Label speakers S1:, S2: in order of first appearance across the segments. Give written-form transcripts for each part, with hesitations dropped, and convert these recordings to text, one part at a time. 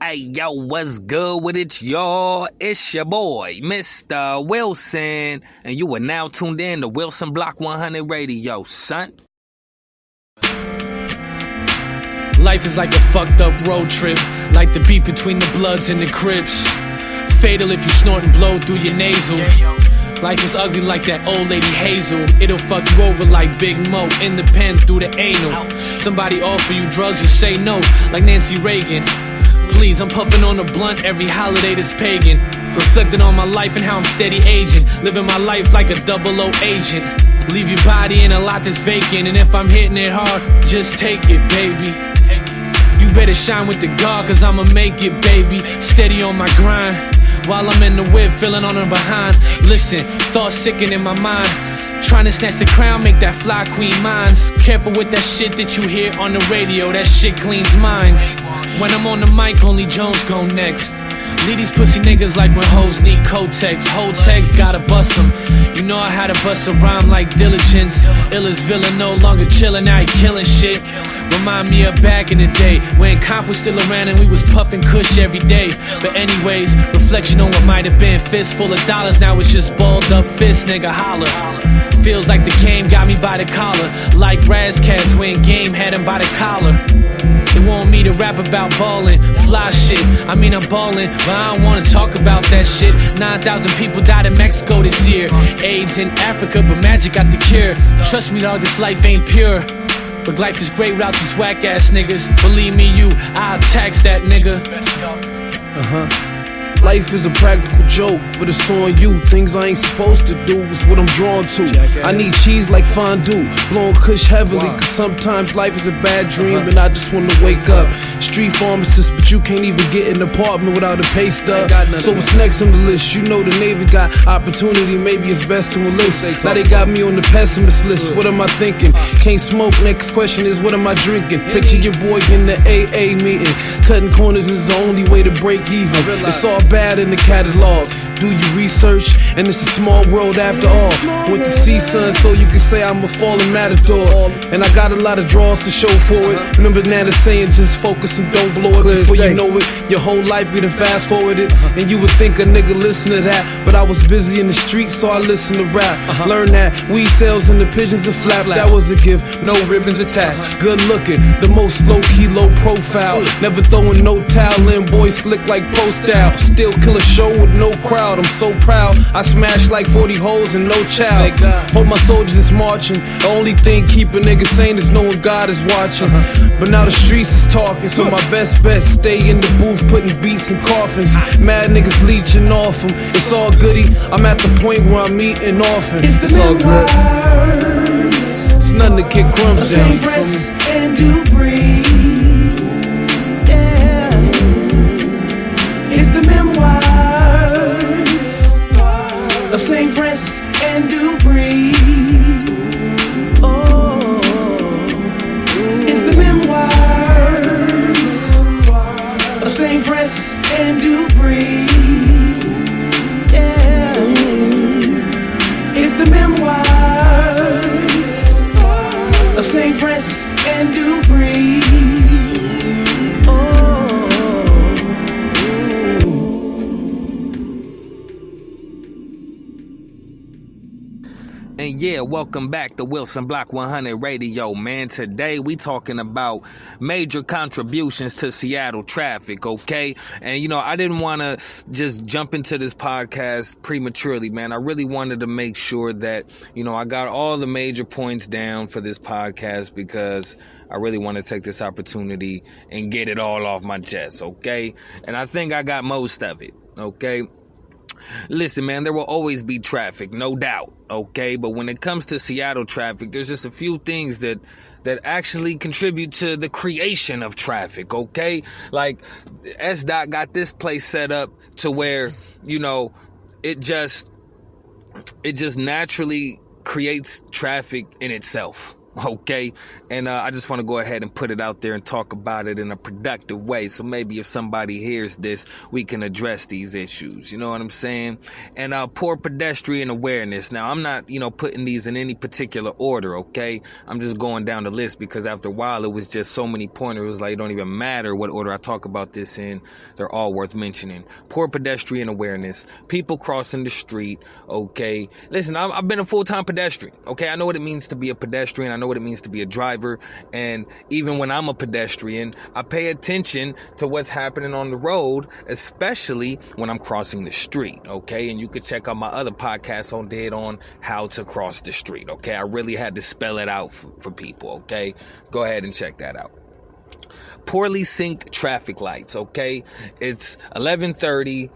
S1: Hey, yo, what's good with it, y'all? It's your boy, Mistah Wilson, and you are now tuned in to Wilson Block 100 Radio, son.
S2: Life is like a fucked up road trip, like the beef between the Bloods and the Crips. Fatal if you snort and blow through your nasal. Life is ugly like that old lady Hazel. It'll fuck you over like Big Mo in the pen through the anal. Somebody offer you drugs, you say no, like Nancy Reagan. Please, I'm puffing on a blunt every holiday that's pagan. Reflecting on my life and how I'm steady aging. Living my life like a 00 agent. Leave your body in a lot that's vacant. And if I'm hitting it hard, just take it, baby. You better shine with the guard, cause I'ma make it, baby. Steady on my grind, while I'm in the whip, feeling on her behind. Listen, thoughts sicken in my mind. Trying to snatch the crown, make that fly queen minds. Careful with that shit that you hear on the radio, that shit cleans minds. When I'm on the mic, only Jones go next. Leave these pussy niggas like when hoes need Kotex. Whole text, gotta bust them. You know I had to bust a rhyme like diligence. Illest villain, no longer chillin', now he killing shit. Remind me of back in the day, when comp was still around and we was puffin' kush every day. But anyways, reflection on what might have been. Fist full of dollars, now it's just balled up fist, nigga holler. Feels like the game got me by the collar, like Razcats when game had him by the collar. They want me to rap about ballin', fly shit. I mean I'm ballin', but I don't wanna talk about that shit. 9,000 people died in Mexico this year. AIDS in Africa, but magic got the cure. Trust me dog, this life ain't pure. But life is great without these whack ass niggas. Believe me you, I'll tax that nigga.
S3: Life is a practical joke, but it's on you. Things I ain't supposed to do is what I'm drawn to. I need cheese like fondue, blowing kush heavily, cause sometimes life is a bad dream and I just wanna wake up. Street pharmacist, but you can't even get an apartment without a pay stub. So what's next on the list? You know the Navy got opportunity, maybe it's best to enlist. Now they got me on the pessimist list, what am I thinking? Can't smoke, next question is what am I drinking? Picture your boy in the AA meeting. Cutting corners is the only way to break even. It's all bad in the catalog. Do your research, and it's a small world after all. Went to see son, so you can say I'm a fallen matador. And I got a lot of draws to show for it. Remember Nana saying just focus and don't blow it. Before you know it, your whole life getting fast forwarded. And you would think a nigga listen to that, but I was busy in the streets, so I listened to rap. Learned that weed sales and the pigeons are flap. That was a gift, no ribbons attached. Good looking, the most low-key, low profile. Never throwing no towel in, boy slick like pro style. Still kill a show with no crowd. I'm so proud, I smashed like 40 hoes and no child. Hope my soldiers is marching. The only thing keep a nigga sane is knowing God is watching. But now the streets is talking, so my best bet stay in the booth putting beats in coffins. Mad niggas leeching off them. It's all goody, I'm at the point where I'm eating often.
S4: It's all good.
S3: It's nothing to kick crumbs down.
S4: St. Francis and Dupree. Yeah. It's the memoirs of St. Francis and Dupree. Oh, it's the memoirs of St. Francis and Dupree. Yeah, it's the memoirs of St. Francis and Dupree.
S1: And yeah, welcome back to Wilson Block 100 Radio, man. Today we talking about major contributions to Seattle traffic, okay? And you know, I didn't want to just jump into this podcast prematurely, man. I really wanted to make sure that, you know, I got all the major points down for this podcast because I really want to take this opportunity and get it all off my chest, okay? And I think I got most of it, okay? Listen, man, there will always be traffic, no doubt, okay? But when it comes to Seattle traffic, there's just a few things that actually contribute to the creation of traffic, okay? Like, S-Dot got this place set up to where, you know, it just naturally creates traffic in itself, okay? And I just want to go ahead and put it out there and talk about it in a productive way. So maybe if somebody hears this, we can address these issues. You know what I'm saying? And poor pedestrian awareness. Now, I'm not, putting these in any particular order, okay? I'm just going down the list because after a while, it was just so many pointers. It was like, it don't even matter what order I talk about this in. They're all worth mentioning. Poor pedestrian awareness. People crossing the street, okay? Listen, I've been a full-time pedestrian, okay? I know what it means to be a pedestrian. I know what it means to be a driver. And even when I'm a pedestrian, I pay attention to what's happening on the road, especially when I'm crossing the street, okay? And you can check out my other podcasts on how to cross the street, okay? I really had to spell it out for people, okay? Go ahead and check that out. Poorly synced traffic lights, okay? It's 11:30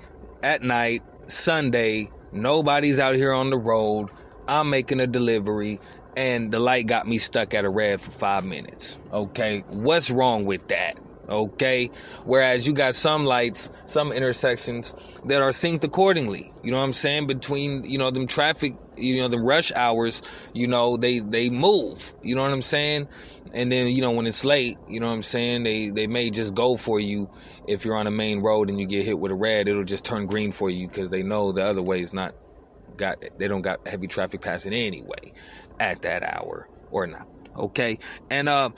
S1: at night, Sunday. Nobody's out here on the road. I'm making a delivery, and the light got me stuck at a red for 5 minutes, okay? What's wrong with that, okay? Whereas you got some lights, some intersections that are synced accordingly, you know what I'm saying? Between, them traffic, the rush hours, they move, you know what I'm saying? And then, when it's late, you know what I'm saying? They may just go for you. If you're on a main road and you get hit with a red, it'll just turn green for you because they know the other way is they don't got heavy traffic passing anyway at that hour or not. Okay. And the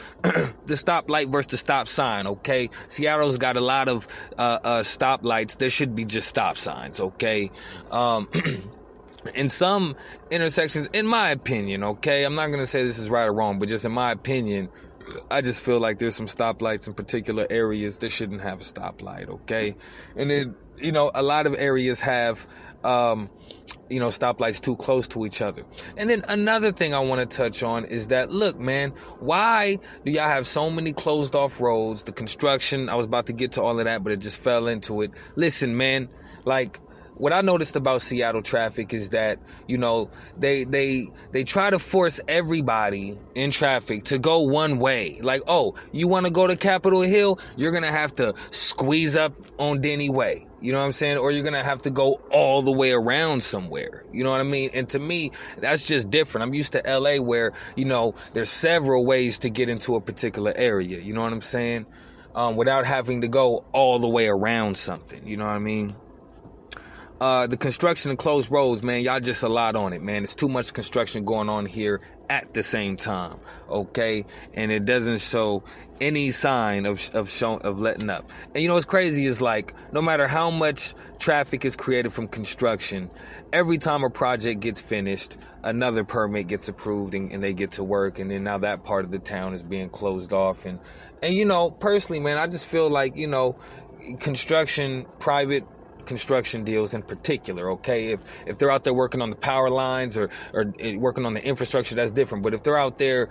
S1: stoplight versus the stop sign. Okay. Seattle's got a lot of stoplights. There should be just stop signs. Okay. In some intersections, in my opinion, okay, I'm not going to say this is right or wrong, but just in my opinion, I just feel like there's some stoplights in particular areas that shouldn't have a stoplight, okay? And then, a lot of areas have, stoplights too close to each other. And then another thing I want to touch on is that, look, man, why do y'all have so many closed off roads? The construction, I was about to get to all of that, but it just fell into it. Listen, man, what I noticed about Seattle traffic is that, they try to force everybody in traffic to go one way. Like, oh, you want to go to Capitol Hill? You're going to have to squeeze up on Denny Way. You know what I'm saying? Or you're going to have to go all the way around somewhere. You know what I mean? And to me, that's just different. I'm used to LA where, there's several ways to get into a particular area. You know what I'm saying? Without having to go all the way around something. You know what I mean? The construction and closed roads, man, y'all just a lot on it, man. It's too much construction going on here at the same time, okay? And it doesn't show any sign of letting up. And what's crazy is no matter how much traffic is created from construction, every time a project gets finished, another permit gets approved and they get to work, and then now that part of the town is being closed off. And personally, man, I just feel like, private construction deals in particular, okay? If they're out there working on the power lines or working on the infrastructure, that's different. But if they're out there,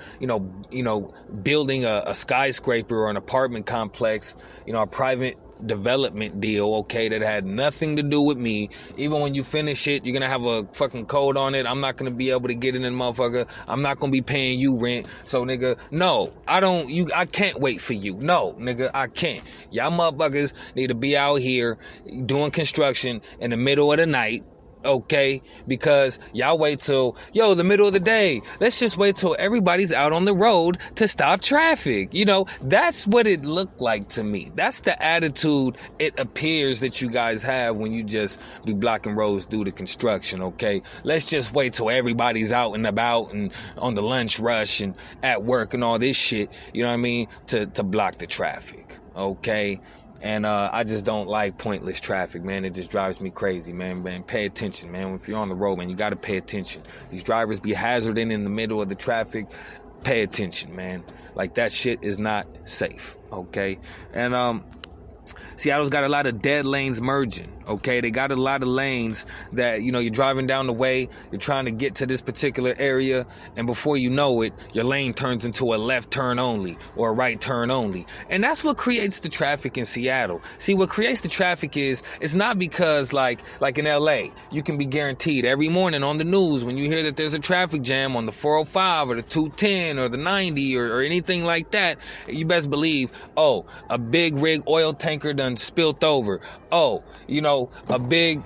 S1: building a skyscraper or an apartment complex, a private development deal, okay, that had nothing to do with me. Even when you finish it, you're gonna have a fucking code on it. I'm not gonna be able to get in, motherfucker. I'm not gonna be paying you rent. So, nigga, no, I can't wait for you. No, nigga, I can't. Y'all motherfuckers need to be out here doing construction in the middle of the night, okay? Because y'all wait till, the middle of the day. Let's just wait till everybody's out on the road to stop traffic. That's what it looked like to me. That's the attitude it appears that you guys have when you just be blocking roads due to construction, okay? Let's just wait till everybody's out and about and on the lunch rush and at work and all this shit, you know what I mean, to block the traffic, okay? And I just don't like pointless traffic, man. It just drives me crazy, man. Pay attention, man. If you're on the road, man, you got to pay attention. These drivers be hazarding in the middle of the traffic. Pay attention, man. That shit is not safe, okay? And Seattle's got a lot of dead lanes merging, okay? They got a lot of lanes that, you're driving down the way, you're trying to get to this particular area, and before you know it, your lane turns into a left turn only or a right turn only. And that's what creates the traffic in Seattle. See, what creates the traffic is, it's not because like in LA, you can be guaranteed every morning on the news when you hear that there's a traffic jam on the 405 or the 210 or the 90 or anything like that, you best believe, a big rig oil tanker done spilt over. A big,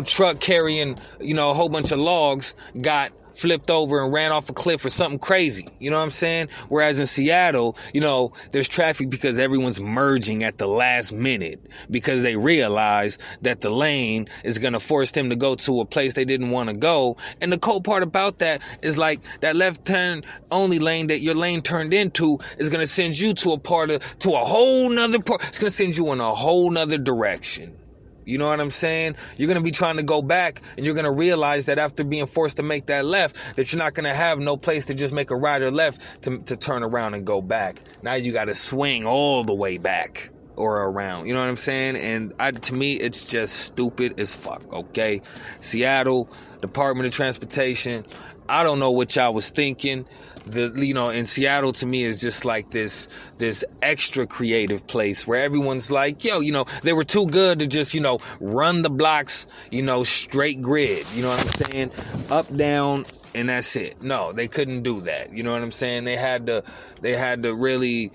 S1: truck carrying, a whole bunch of logs got flipped over and ran off a cliff or something crazy. You know what I'm saying? Whereas in Seattle, you know, there's traffic because everyone's merging at the last minute because they realize that the lane is going to force them to go to a place they didn't want to go. And the cool part about that is like that left turn only lane that your lane turned into is going to send you to a whole nother part. It's going to send you in a whole nother direction. You know what I'm saying? You're going to be trying to go back, and you're going to realize that after being forced to make that left, that you're not going to have no place to just make a right or left to turn around and go back. Now you got to swing all the way back or around. You know what I'm saying? And to me, it's just stupid as fuck, okay? Seattle, Department of Transportation, I don't know what y'all was thinking. In Seattle to me is just like this extra creative place where everyone's like, yo, they were too good to just, run the blocks, straight grid. You know what I'm saying? Up, down, and that's it. No, they couldn't do that. You know what I'm saying? They had to really,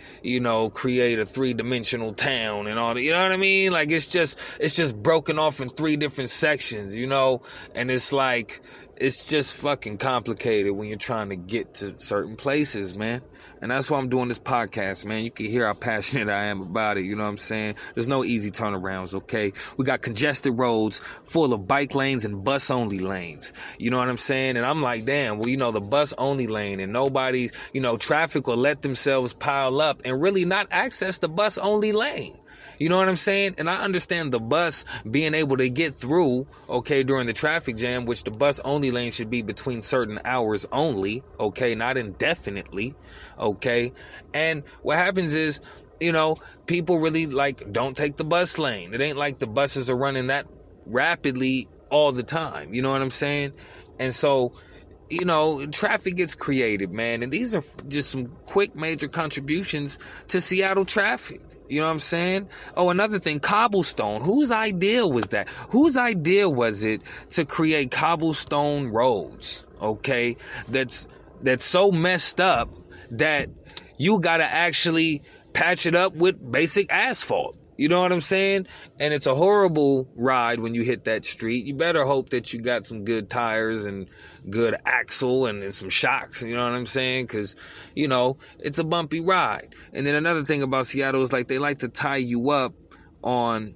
S1: create a 3-dimensional town and all that. You know what I mean? Like it's just broken off in 3 different sections, and it's like, it's just fucking complicated when you're trying to get to certain places, man. And that's why I'm doing this podcast, man. You can hear how passionate I am about it. You know what I'm saying? There's no easy turnarounds, okay? We got congested roads full of bike lanes and bus-only lanes. You know what I'm saying? And I'm like, damn, well, the bus-only lane and nobody, traffic will let themselves pile up and really not access the bus-only lane. You know what I'm saying? And I understand the bus being able to get through, okay, during the traffic jam, which the bus only lane should be between certain hours only, okay, not indefinitely, okay? And what happens is, people really don't take the bus lane. It ain't like the buses are running that rapidly all the time. You know what I'm saying? And so, traffic gets created, man. And these are just some quick major contributions to Seattle traffic. You know what I'm saying? Oh, another thing, cobblestone. Whose idea was that? Whose idea was it to create cobblestone roads, okay, that's so messed up that you got to actually patch it up with basic asphalt? You know what I'm saying? And it's a horrible ride when you hit that street. You better hope that you got some good tires and good axle and some shocks. You know what I'm saying? Because, it's a bumpy ride. And then another thing about Seattle is they like to tie you up on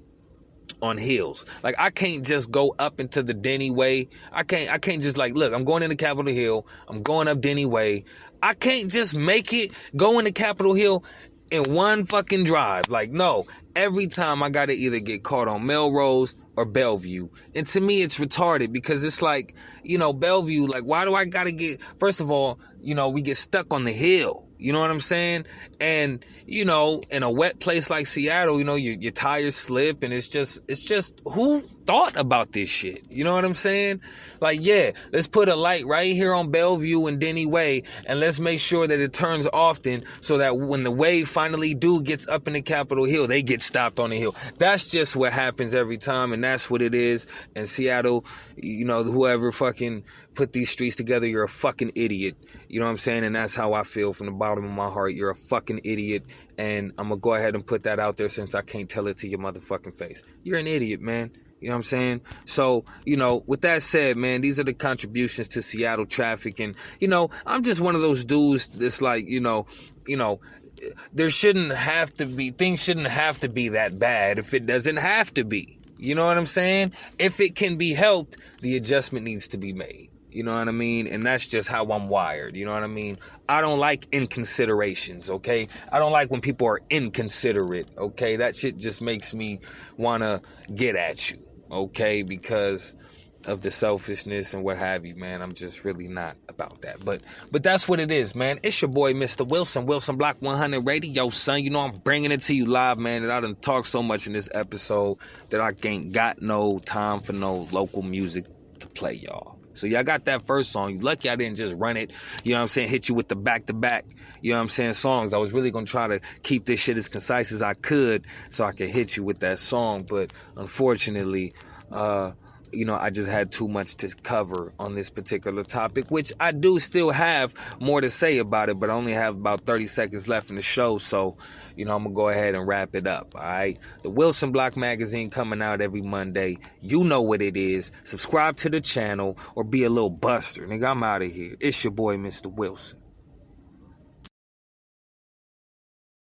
S1: hills. Like I can't just go up into the Denny Way. I can't just look, I'm going into Capitol Hill. I'm going up Denny Way. I can't just make it go into Capitol Hill in one fucking drive. No, every time I gotta either get caught on Melrose or Bellevue. And to me, it's retarded because it's Bellevue, why do I gotta first of all, we get stuck on the hill. You know what I'm saying? And, in a wet place like Seattle, your tires slip and it's just who thought about this shit? You know what I'm saying? Let's put a light right here on Bellevue and Denny Way and let's make sure that it turns often so that when the wave finally gets up in the Capitol Hill, they get stopped on the hill. That's just what happens every time, and that's what it is. And Seattle, whoever fucking put these streets together, you're a fucking idiot. You know what I'm saying? And that's how I feel from the bottom of my heart. You're a fucking idiot. And I'm going to go ahead and put that out there since I can't tell it to your motherfucking face. You're an idiot, man. You know what I'm saying? So, with that said, man, these are the contributions to Seattle traffic. And, I'm just one of those dudes that's there shouldn't have to be, things shouldn't have to be that bad if it doesn't have to be. You know what I'm saying? If it can be helped, the adjustment needs to be made. You know what I mean? And that's just how I'm wired. You know what I mean? I don't like inconsiderations, okay? I don't like when people are inconsiderate, okay? That shit just makes me want to get at you, okay? Because of the selfishness and what have you, man. I'm just really not about that. But that's what it is, man. It's your boy, Mistah Wilson, Wilson Block 100 Radio, son. I'm bringing it to you live, man. And I done talked so much in this episode that I ain't got no time for no local music to play, y'all. So y'all got that first song. You lucky I didn't just run it, you know what I'm saying, hit you with the back-to-back, you know what I'm saying, songs. I was really going to try to keep this shit as concise as I could so I could hit you with that song. But unfortunately, I just had too much to cover on this particular topic, which I do still have more to say about it, but I only have about 30 seconds left in the show, so, I'm going to go ahead and wrap it up, all right? The Wilson Block Magazine coming out every Monday. You know what it is. Subscribe to the channel or be a little buster. Nigga, I'm out of here. It's your boy, Mr. Wilson.